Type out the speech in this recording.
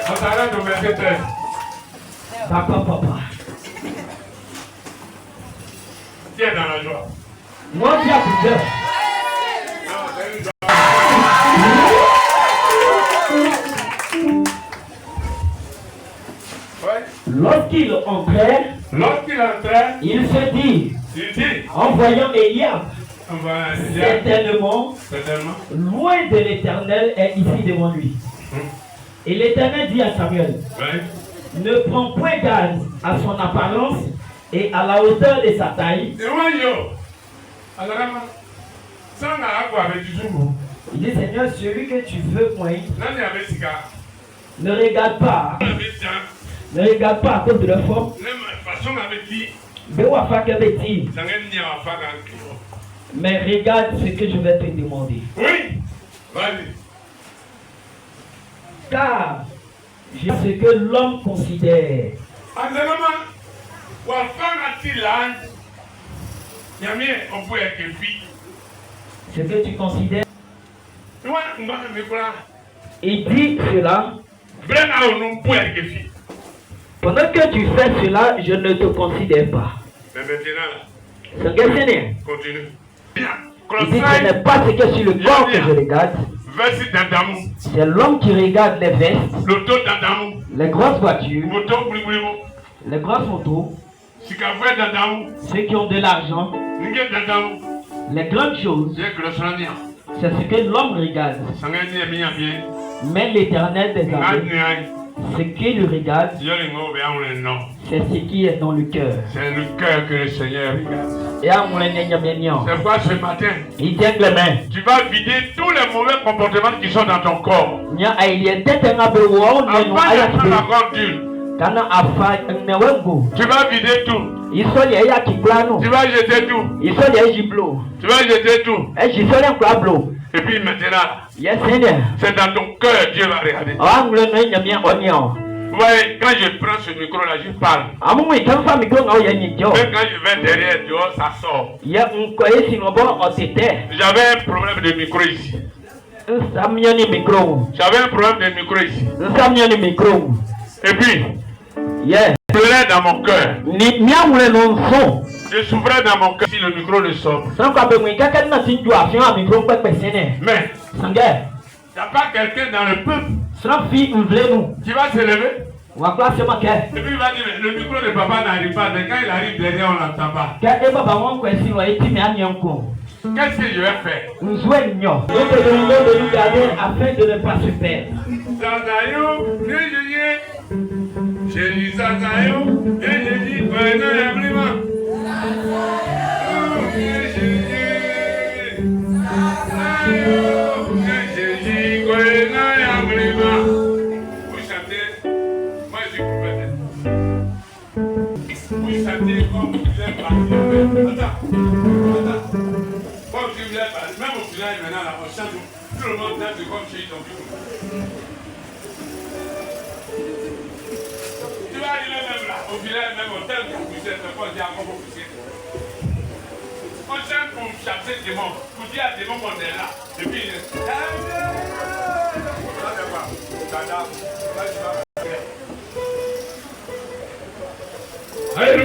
On s'arrête au verset 13. Papa. Qui est dans la joie? Moi qui a plusieurs. Lorsqu'il entrait, il se dit, en voyant Eliab, certainement, loin de l'Éternel est ici devant lui. Et l'Éternel dit à Samuel, ne prends point garde à son apparence et à la hauteur de sa taille. Il dit, Seigneur, celui que tu veux point, ne regarde pas. Ne regarde pas à cause de leur forme. Mais regarde ce que je vais te demander. Oui, vas-y. Car j'ai ce que l'homme considère. Ce que tu considères. Il dit cela. Pendant que tu fais cela, je ne te considère pas. Mais maintenant, continue. Il dit, ce n'est pas ce que sur le corps que je regarde. C'est l'homme qui regarde les vestes, les grosses voitures, les grosses motos, ceux qui ont de l'argent, les grandes choses. C'est ce que l'homme regarde. Mais l'Éternel des armées, ce qu'il regarde, c'est ce qui est dans le cœur. C'est le cœur que le Seigneur regarde. C'est pourquoi ce matin, il tient les mains. Tu vas vider tous les mauvais comportements qui sont dans ton corps. Avant de prendre la grande huile, tu vas vider tout. Tu vas jeter tout. Tu vas jeter tout. Et puis maintenant, c'est dans ton cœur Dieu va regarder. Ouais, quand je prends ce micro-là, je parle. Même quand je vais derrière, dehors, ça sort. J'avais un problème de micro ici. J'avais un problème de micro ici. Et puis, je pleurais dans mon cœur. Je souffrais dans mon cœur si le micro le sort. Mais, il n'y a pas quelqu'un dans le peuple qui va se lever. Et puis il va dire, le micro de papa n'arrive pas, mais quand il arrive derrière, on n'entend pas. Qu'est-ce que je vais faire? Afin de ne pas se perdre. Vous chantez, moi je suis prophète. Vous chantez comme vous voulez partir. Attends. Comme tu voulais partir, même au final maintenant, là, on chante, tout le monde danse comme chez ton bureau. Tu vas arriver même là, au village, même au tel que vous êtes, on dit encore vous êtes. On chante pour chasser des démons, pour dire à des démons qu'on est là. Et puis, Hey!